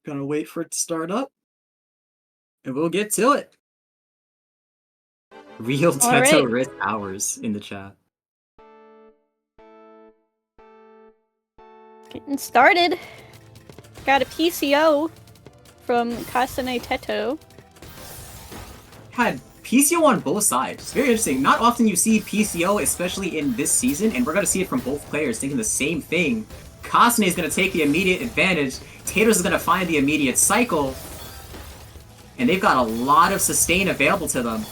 Gonna wait for it to start up, and we'll get to it. Real Teto risk hours in the chat. Getting started. Got a PCO from Kasane Teto. Had PCO on both sides. It's very interesting. Not often you see PCO, especially in this season, and we're going to see it from both players thinking the same thing. Kasane is going to take the immediate advantage. Tatoes is going to find the immediate cycle. And they've got a lot of sustain available to them.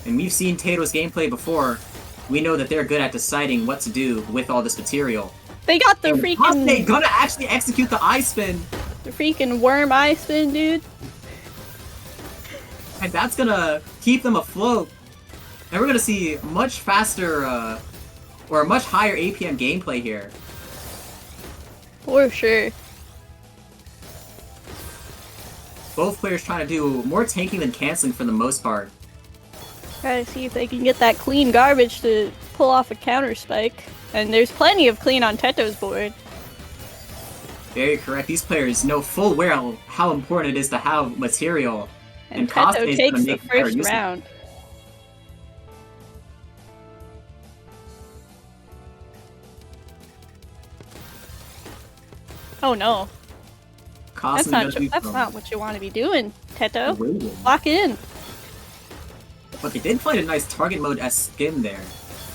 And we've seen Tatoes gameplay before. We know that they're good at deciding what to do with all this material. They got the freaking... Kasane gonna actually execute the eye spin. The freaking worm eye spin, dude. And that's gonna keep them afloat. And we're gonna see much faster, or much higher APM gameplay here. For sure. Both players trying to do more tanking than canceling for the most part. Try to see if they can get that clean garbage to pull off a counter spike. And there's plenty of clean on Teto's board. Very correct. These players know full well how important it is to have material. And Teto takes the first round. Oh no. That's not what you want to be doing, Teto. Lock in. But they did find a nice target mode as skim there.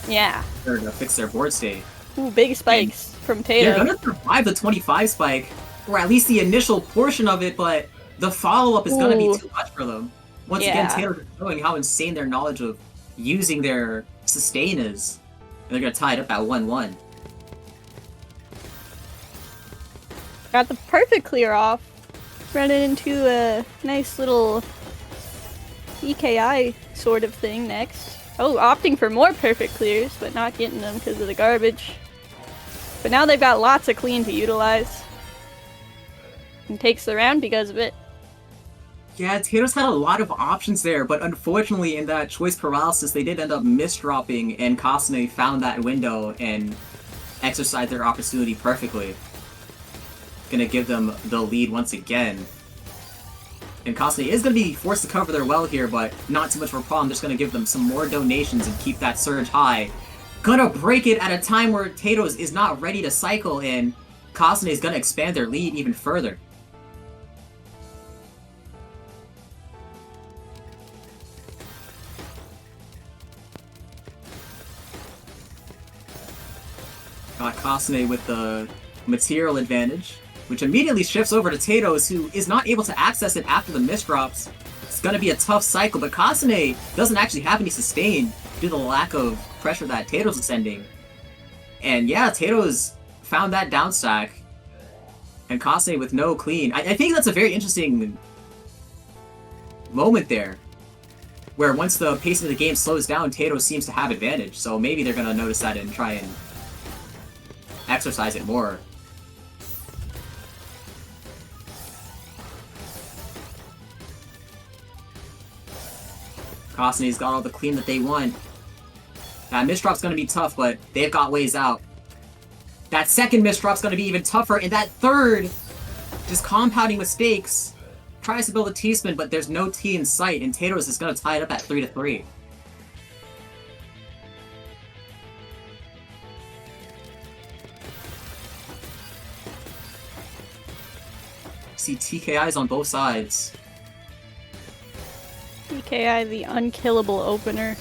Yeah. To fix their board state. Ooh, big spikes from Tato. They're gonna survive the 25 spike, or at least the initial portion of it, but the follow-up is gonna be too much for them. Once again, Taylor is showing how insane their knowledge of using their sustain is. And they're gonna tie it up at 1-1. Got the perfect clear off. Running into a nice little EKI sort of thing next. Oh, opting for more perfect clears, but not getting them because of the garbage. But now they've got lots of clean to utilize. And takes the round because of it. Yeah, Tatoes had a lot of options there, but unfortunately in that choice paralysis they did end up misdropping, and Kasane found that window and exercised their opportunity perfectly. Gonna give them the lead once again. And Kasane is going to be forced to cover their well here, but not too much of a problem. Just going to give them some more donations and keep that surge high. Gonna break it at a time where Tatoes is not ready to cycle, and Kasane is going to expand their lead even further. Got Kasane with the material advantage, which immediately shifts over to Tatoes, who is not able to access it after the misdrops. It's gonna be a tough cycle, but Kasane doesn't actually have any sustain due to the lack of pressure that Tatoes is sending. And yeah, Tatoes found that down stack, and Kasane with no clean. I think that's a very interesting moment there, where once the pace of the game slows down, Tatoes seems to have advantage, so maybe they're gonna notice that and try and exercise it more. Kasane's got all the clean that they want. That misdrop's gonna be tough, but they've got ways out. That second misdrop's gonna be even tougher, and that third, just compounding mistakes, tries to build a T-spin, but there's no T in sight, and Tatoes is gonna tie it up at 3-3. See TKIs on both sides. EKI, the unkillable opener.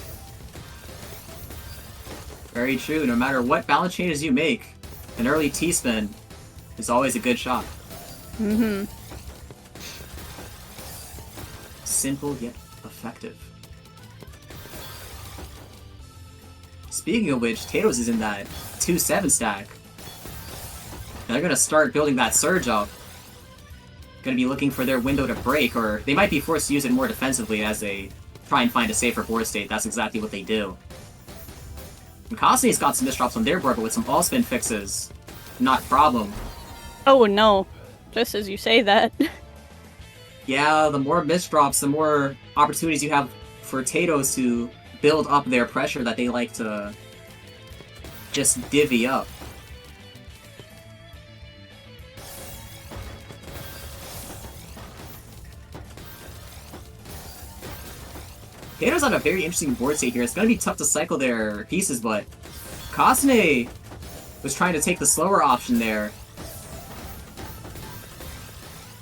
Very true. No matter what balance changes you make, an early T-spin is always a good shot. Mm-hmm. Simple yet effective. Speaking of which, Tatoes is in that 2-7 stack. And they're gonna start building that surge up. Gonna be looking for their window to break, or they might be forced to use it more defensively as they try and find a safer board state. That's exactly what they do. And Kasane's got some misdrops on their board, but with some all-spin fixes, not a problem. Oh no, just as you say that. Yeah, the more misdrops, the more opportunities you have for Tatoes to build up their pressure that they like to just divvy up. Tatoes on a very interesting board state here. It's gonna be tough to cycle their pieces, but Kasane was trying to take the slower option there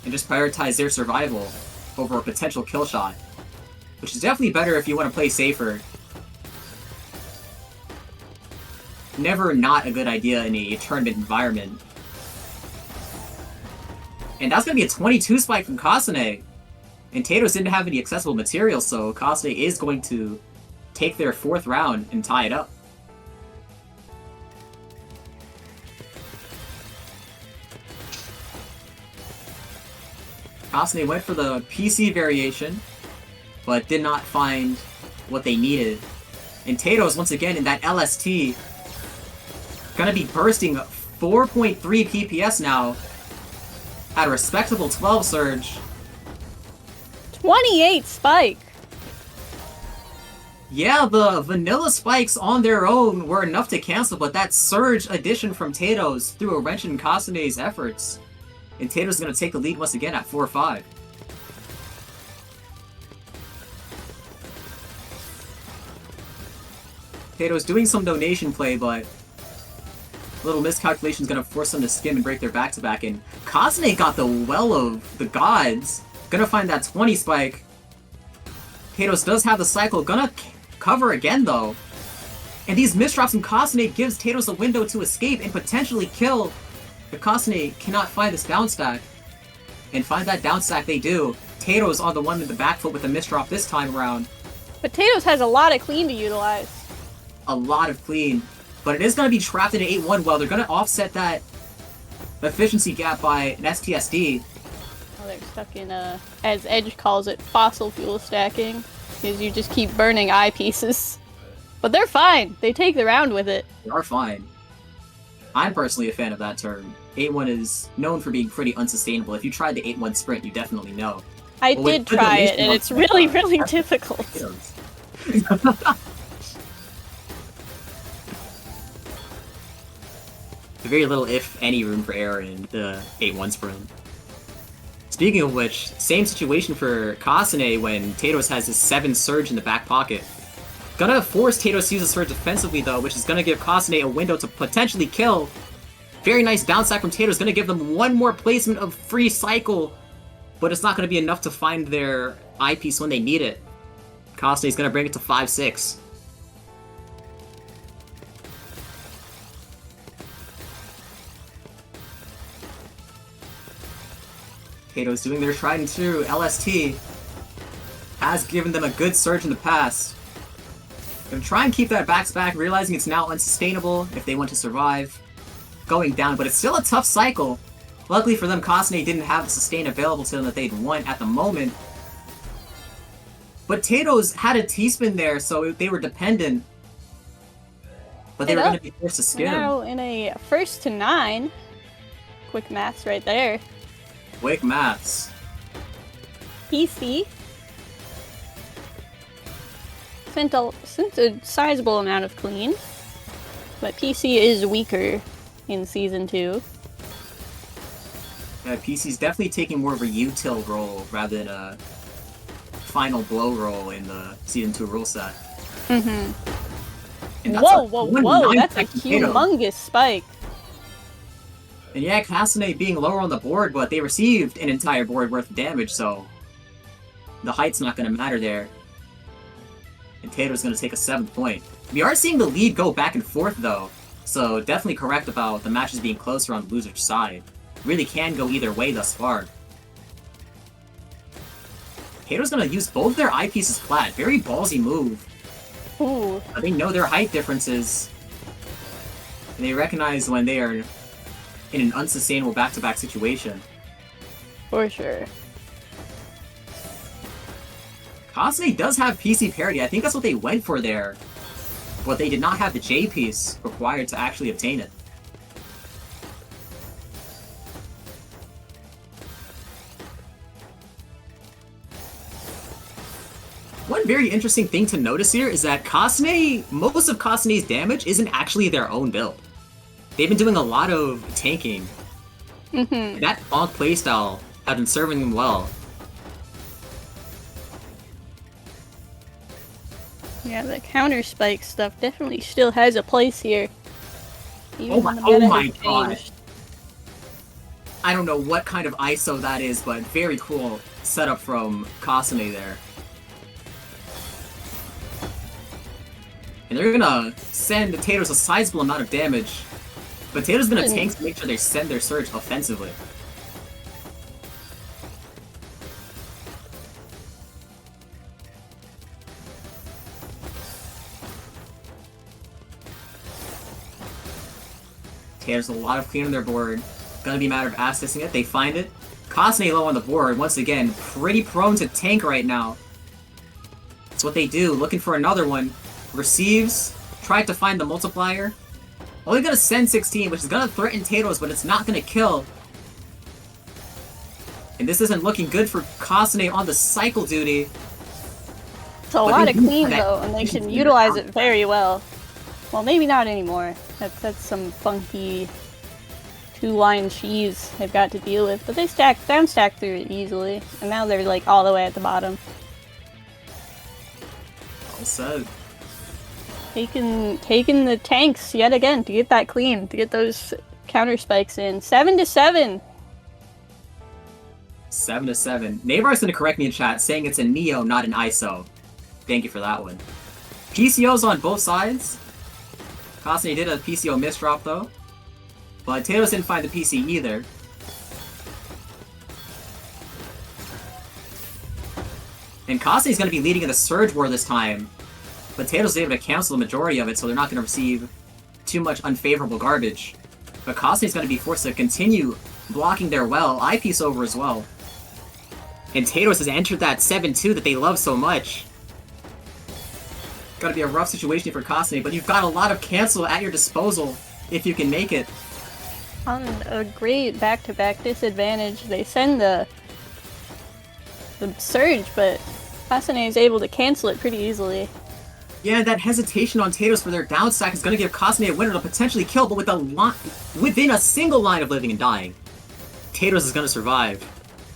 and just prioritize their survival over a potential kill shot, which is definitely better if you want to play safer. Never not a good idea in a tournament environment. And that's going to be a 22 spike from Kasane. And Tatoes didn't have any accessible material, so Kasane is going to take their 4th round and tie it up. Kasane went for the PC variation, but did not find what they needed. And Tatoes, once again, in that LST, gonna be bursting 4.3 PPS now at a respectable 12 surge. 28 spike! Yeah, the vanilla spikes on their own were enough to cancel, but that surge addition from Tatoes threw a wrench in Kasane's efforts. And Tatoes gonna take the lead once again at 4-5. Tatoes doing some donation play, but a little miscalculation is gonna force them to skim and break their back-to-back, and Kasane got the Well of the Gods. Gonna find that 20 spike. Tatoes does have the cycle, gonna cover again though. And these misdrops from Kasane gives Tatoes a window to escape and potentially kill if Kasane cannot find this down stack. And find that down stack they do. Tatoes on the one in the back foot with a misdrop this time around. But Tatoes has a lot of clean to utilize. A lot of clean. But it is going to be trapped in an 8-1 well. They're going to offset that efficiency gap by an STSD. Well, they're stuck in, as Edge calls it, fossil fuel stacking. Because you just keep burning eyepieces. But they're fine. They take the round with it. They are fine. I'm personally a fan of that term. 8-1 is known for being pretty unsustainable. If you tried the 8-1 sprint, you definitely know. I did try it, and it's really, really difficult. Very little, if any, room for error in the 8-1 sprint. Speaking of which, same situation for Kasane when Tatoes has his 7 surge in the back pocket. Gonna force Tatoes to use the surge defensively though, which is gonna give Kasane a window to potentially kill. Very nice down stack from Tatoes, gonna give them one more placement of free cycle, but it's not gonna be enough to find their eyepiece when they need it. Kasane's gonna bring it to 5-6. Tatoes doing their tried and true LST. Has given them a good surge in the past. Gonna try and keep that back-to-back, realizing it's now unsustainable if they want to survive. Going down, but it's still a tough cycle. Luckily for them, Kasane didn't have the sustain available to them that they'd want at the moment. But Tatoes had a T-spin there, so they were dependent. But they were going to be forced to skim. Now in a 1st to 9. Quick maths right there. Quick maths. PC sent a sizable amount of clean, but PC is weaker in Season 2. Yeah, PC's definitely taking more of a util role rather than a final blow role in the Season 2 rule set. Mm-hmm. Whoa, that's a humongous spike. And yeah, Kasane being lower on the board, but they received an entire board worth of damage, so the height's not going to matter there. And Tato's going to take a 7th point. We are seeing the lead go back and forth, though, so definitely correct about the matches being closer on the loser's side. Really can go either way thus far. Tato's going to use both their eyepieces flat. Very ballsy move. Ooh. They know their height differences. And they recognize when they are in an unsustainable back-to-back situation. For sure. Kasane does have PC parity. I think that's what they went for there. But they did not have the J piece required to actually obtain it. One very interesting thing to notice here is that Kasane, most of Kasane's damage isn't actually their own build. They've been doing a lot of tanking. That bonk playstyle has been serving them well. Yeah, the counter spike stuff definitely still has a place here. Oh my god. Changed. I don't know what kind of ISO that is, but very cool setup from Kasane there. And they're gonna send the Tatoes a sizable amount of damage. But Tatoes gonna tank to make sure they send their surge offensively. There's a lot of clean on their board. Gonna be a matter of accessing it. They find it. Kasane low on the board. Once again, pretty prone to tank right now. That's what they do. Looking for another one. Receives. Tried to find the multiplier. Only gonna send 16, which is gonna threaten Tatoes, but it's not gonna kill. And this isn't looking good for Kasane on the cycle duty. It's a lot of clean though, and they can utilize it very well. Well, maybe not anymore. That's some funky two-line cheese they've got to deal with. But they down stack through it easily, and now they're like all the way at the bottom. Well said. Taking the tanks yet again to get that clean, to get those counter spikes in. 7-7. 7-7. Navar's gonna correct me in chat, saying it's a Neo, not an ISO. Thank you for that one. PCO's on both sides. Kasane did a PCO misdrop though. But Tatoes didn't find the PC either. And Kasane's gonna be leading in the Surge War this time. But Tatoes is able to cancel the majority of it, so they're not gonna receive too much unfavorable garbage. But Kasane's gonna be forced to continue blocking their well, eyepiece over as well. And Tatoes has entered that 7-2 that they love so much. Gotta be a rough situation for Kasane, but you've got a lot of cancel at your disposal if you can make it. On a great back-to-back disadvantage, they send the surge, but Kasane is able to cancel it pretty easily. Yeah, that hesitation on Tatoes for their down stack is gonna give Kasane a winner to potentially kill, but within a single line of living and dying. Tatoes is gonna survive.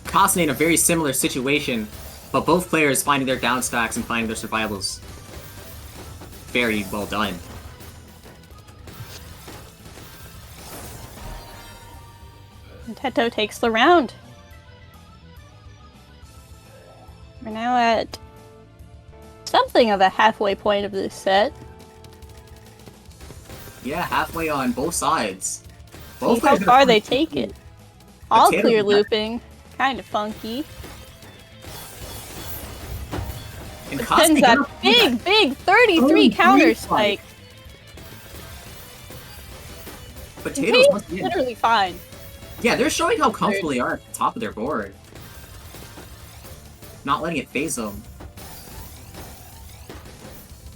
Kasane in a very similar situation, but both players finding their down stacks and finding their survivals. Very well done. And Teto takes the round. We're now at something of a halfway point of this set. Yeah, halfway on both sides. See how far they take it. All clear looping. Kind of funky. And sends that big 33 counter spike. But Tatoes once again, literally fine. Yeah, they're showing how comfortable they are at the top of their board. Not letting it phase them.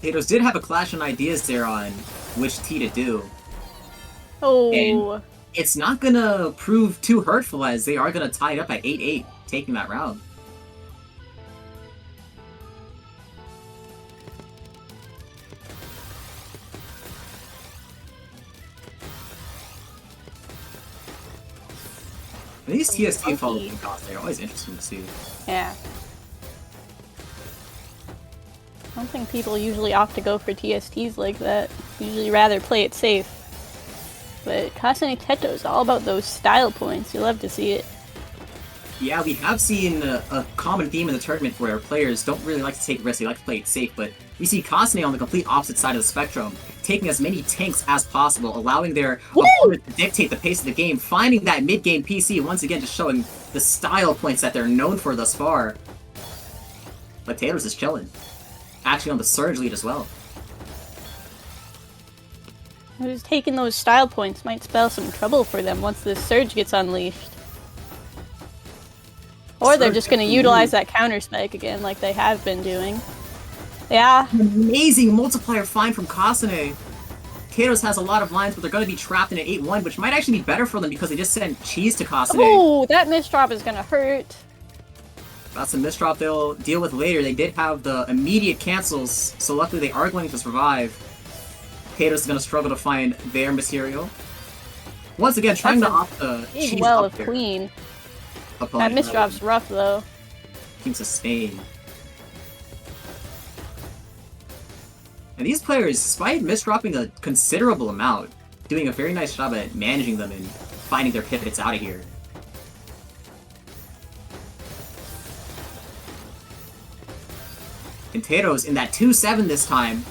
Tatoes did have a clash on ideas there on which T to do. Oh. And it's not gonna prove too hurtful as they are gonna tie it up at 8-8, taking that round. These TST follow-up costs are always interesting to see. Yeah. I don't think people usually opt to go for TSTs like that. Usually rather play it safe. But Kasane Teto is all about those style points. You love to see it. Yeah, we have seen a common theme in the tournament where players don't really like to take risks, they like to play it safe, but we see Kasane on the complete opposite side of the spectrum, taking as many tanks as possible, allowing their opponent to dictate the pace of the game, finding that mid-game PC, once again just showing the style points that they're known for thus far. But Tatoes is chilling. Actually on the Surge lead as well. Who's taking those style points might spell some trouble for them once this Surge gets unleashed. Or they're just going to utilize that counter spike again like they have been doing. Yeah. Amazing multiplier find from Kasane. Tatoes has a lot of lines, but they're going to be trapped in an 8-1, which might actually be better for them because they just sent cheese to Kasane. Oh, that misdrop is going to hurt. That's a misdrop they'll deal with later. They did have the immediate cancels, so luckily they are going to survive. Tatoes is going to struggle to find their material. Once again, trying to opt the cheese well up of there. clean. That misdrop's rough though. Can sustain. And these players, despite misdropping a considerable amount, doing a very nice job at managing them and finding their pivots out of here. And Tatoes in that 2-7 this time.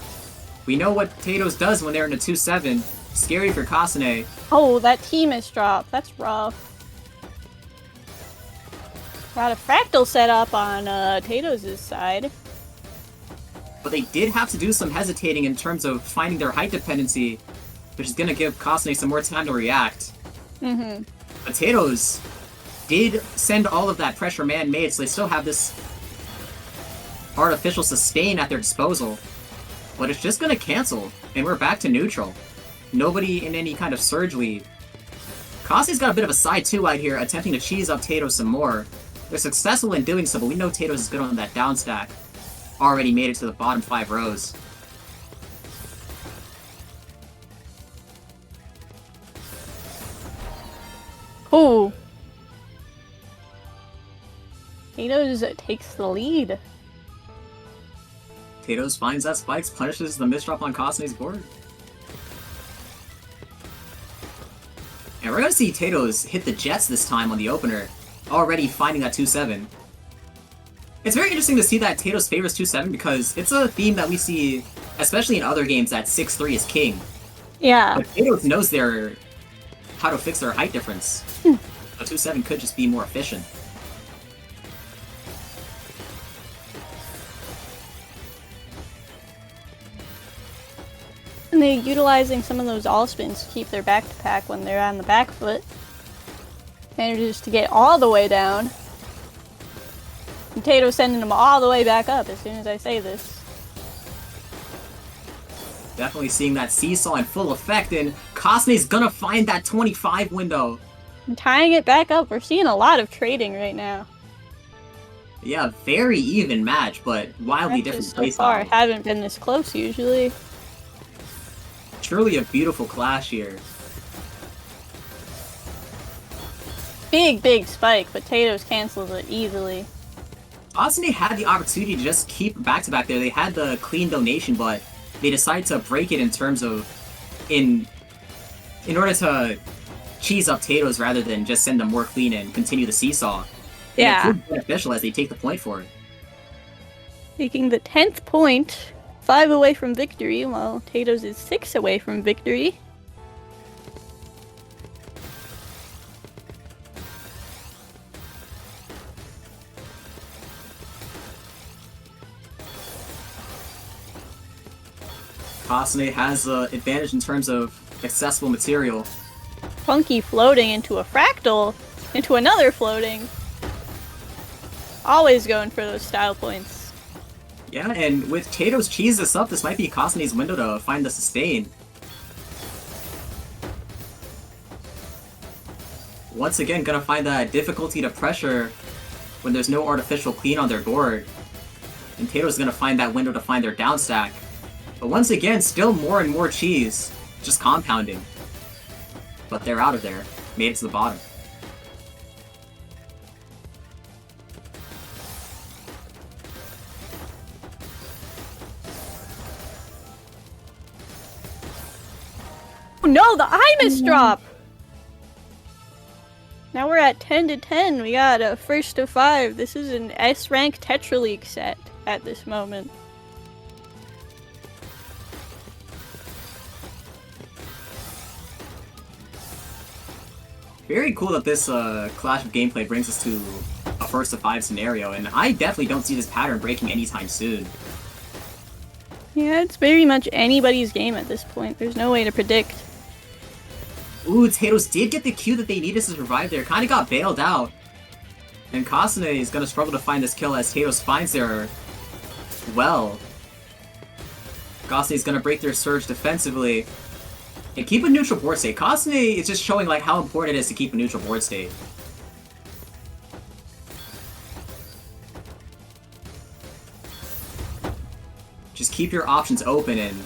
We know what Tatoes does when they're in a 2-7. Scary for Kasane. Oh, that team is dropped. That's rough. Got a fractal set up on Tatoes' side. But they did have to do some hesitating in terms of finding their height dependency, which is going to give Kasane some more time to react. But Tatoes did send all of that pressure man-made, so they still have this artificial sustain at their disposal. But it's just going to cancel, and we're back to neutral. Nobody in any kind of surge lead. Kasane's got a bit of a side 2-wide here, attempting to cheese up Tatoes some more. They're successful in doing so, but we know Tatoes is good on that down stack. Already made it to the bottom 5 rows. Ooh. Tatoes takes the lead. Tatoes finds that spikes, punishes the misdrop on Kasane's board. And we're gonna see Tatoes hit the Jets this time on the opener, already finding that 2-7. It's very interesting to see that Tatoes favors 2-7 because it's a theme that we see, especially in other games, that 6-3 is king. Yeah. But Tatoes knows how to fix their height difference. So 2-7 could just be more efficient. And they're utilizing some of those all spins to keep their back to pack when they're on the back foot. Manages to get all the way down. And Tato's sending them all the way back up as soon as I say this. Definitely seeing that seesaw in full effect, and Kasane's gonna find that 25 window. And tying it back up, we're seeing a lot of trading right now. Yeah, very even match, but wildly different so far haven't been this close usually. Truly a beautiful clash here. Big spike, but Tatoes cancels it easily. Kasane had the opportunity to just keep back-to-back there. They had the clean donation, but they decided to break it in terms of in order to cheese up Tatoes rather than just send them more clean and continue the seesaw. Yeah. And it proved beneficial as they take the point for it. Taking the 10th point, 5 away from victory, while Tatoes is 6 away from victory. Kasane has the advantage in terms of accessible material. Funky floating into a fractal, into another floating. Always going for those style points. Yeah, and with Tatoes cheese this up, this might be Kasane's window to find the sustain. Once again, gonna find that difficulty to pressure when there's no artificial clean on their board. And Tatoes gonna find that window to find their down stack. But once again, still more and more cheese, just compounding. But they're out of there, made it to the bottom. Oh no, the Imus drop! Now we're at 10-10. We got a first to 5. This is an S-rank Tetra League set at this moment. Very cool that this clash of gameplay brings us to a first to 5 scenario, and I definitely don't see this pattern breaking anytime soon. Yeah, it's very much anybody's game at this point. There's no way to predict. Ooh, Tatoes did get the Q that they needed to survive there. Kinda got bailed out. And Kasane is gonna struggle to find this kill as Tatoes finds their well. Kasane is gonna break their surge defensively. And keep a neutral board state. Kasane is just showing like how important it is to keep a neutral board state. Just keep your options open, and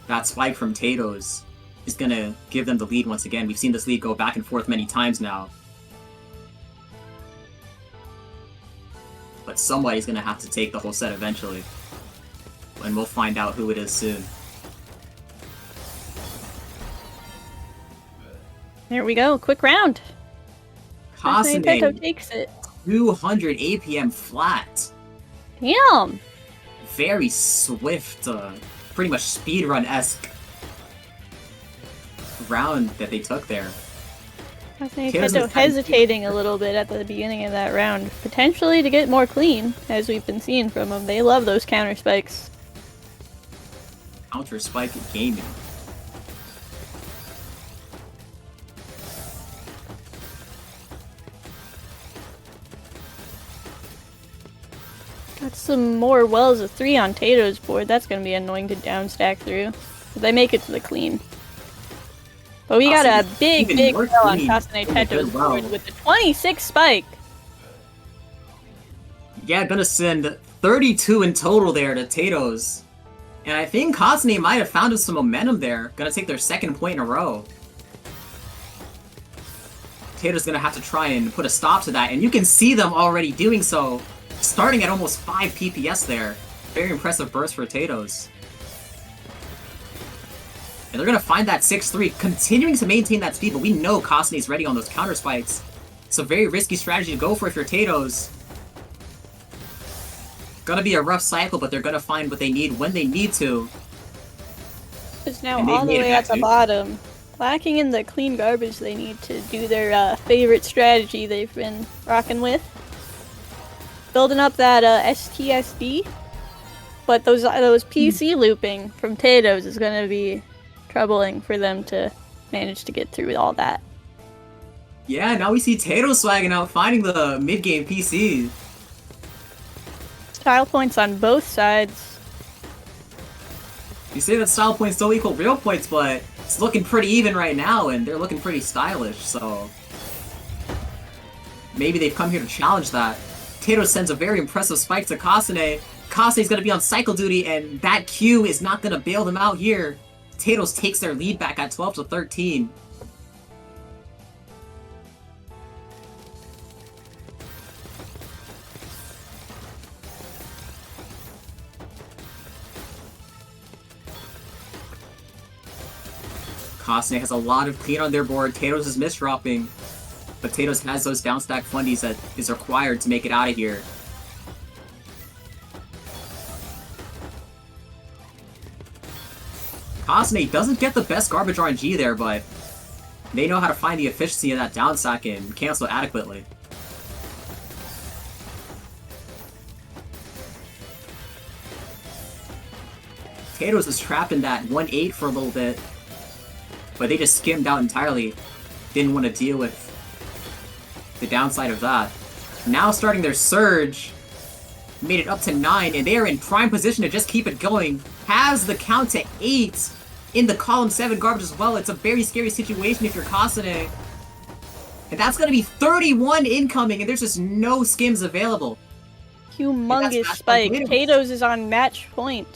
that spike from Tatoes is gonna give them the lead once again. We've seen this lead go back and forth many times now. But somebody's gonna have to take the whole set eventually. and we'll find out who it is soon. There we go, quick round. Kasane takes it. 200 APM flat. Damn. Very swift, pretty much speedrun-esque round that they took there. Teto hesitating a little bit at the beginning of that round, potentially to get more clean, as we've been seeing from them. They love those counter spikes. Counter spike gaming. Got some more wells of 3 on Tato's board. That's going to be annoying to downstack through. But they make it to the clean. But we got a big well on Kasane Teto's board with the 26 spike. Yeah, gonna send 32 in total there to Tatoes. And I think Kasane might have found some momentum there. Gonna take their second point in a row. Tato's gonna have to try and put a stop to that. And you can see them already doing so. Starting at almost 5 PPS there. Very impressive burst for Tatoes. And they're gonna find that 6-3, continuing to maintain that speed, but we know Kasane's ready on those counter spikes. It's a very risky strategy to go for if you're Tatoes. Gonna be a rough cycle, but they're gonna find what they need when they need to. It's now all the way at the bottom. Lacking in the clean garbage they need to do their favorite strategy they've been rocking with. Building up that STSD. But those PC looping from Tatoes is gonna be troubling for them to manage to get through all that. Yeah, now we see Tatoes swagging out, finding the mid-game PC. Style points on both sides. You say that style points don't equal real points, but it's looking pretty even right now, and they're looking pretty stylish, so... maybe they've come here to challenge that. Tatoes sends a very impressive spike to Kasane. Kasane's gonna be on cycle duty, and that Q is not gonna bail them out here. Tatoes takes their lead back at 12-13. Kasane has a lot of clean on their board. Tatoes is misdropping, but Tatoes has those downstack fundies that is required to make it out of here. Kasane doesn't get the best garbage RNG there, but they know how to find the efficiency of that downstack and cancel adequately. Tatoes was trapped in that 1-8 for a little bit, but they just skimmed out entirely. Didn't want to deal with the downside of that. Now starting their surge, made it up to 9, and they are in prime position to just keep it going. Has the count to 8 in the column 7 garbage as well. It's a very scary situation if you're Kasane. And that's going to be 31 incoming, and there's just no skims available. Humongous spike. Tatoes is on match point.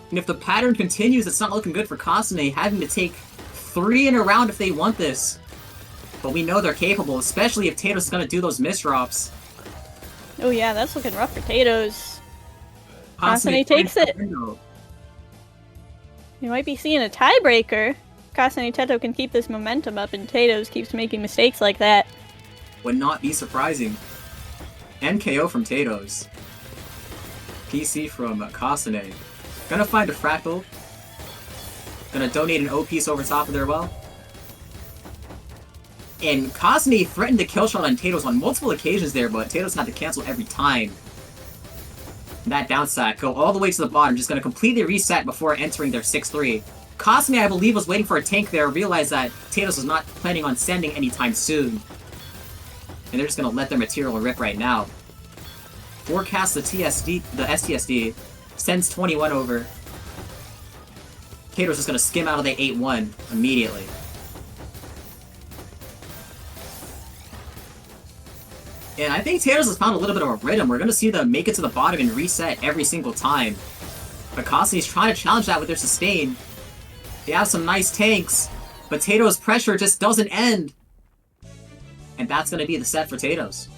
And if the pattern continues, it's not looking good for Kasane, having to take 3 in a round if they want this. But we know they're capable, especially if Tatoes is going to do those misdrops. Oh yeah, that's looking rough for Tatoes. Kasane takes it. You might be seeing a tiebreaker. Kasane Teto can keep this momentum up, and Tatoes keeps making mistakes like that. Would not be surprising. MKO from Tatoes. PC from Kasane. Gonna find a fractal. Gonna donate an O piece over top of their well. And Kasane threatened to kill shot on Tatoes on multiple occasions there, but Tatoes had to cancel every time. That downstack, go all the way to the bottom, just gonna completely reset before entering their 6-3. Kasane, I believe, was waiting for a tank there, realized that Tatoes was not planning on sending anytime soon. And they're just gonna let their material rip right now. Forecast the STSD, sends 21 over. Tatoes just gonna skim out of the 8-1 immediately. And I think Tatoes has found a little bit of a rhythm. We're gonna see them make it to the bottom and reset every single time. But Kasane's trying to challenge that with their sustain. They have some nice tanks, but Tatoes' pressure just doesn't end. And that's gonna be the set for Tatoes.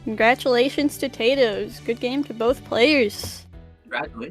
Congratulations to Tatoes. Good game to both players. Congratulations.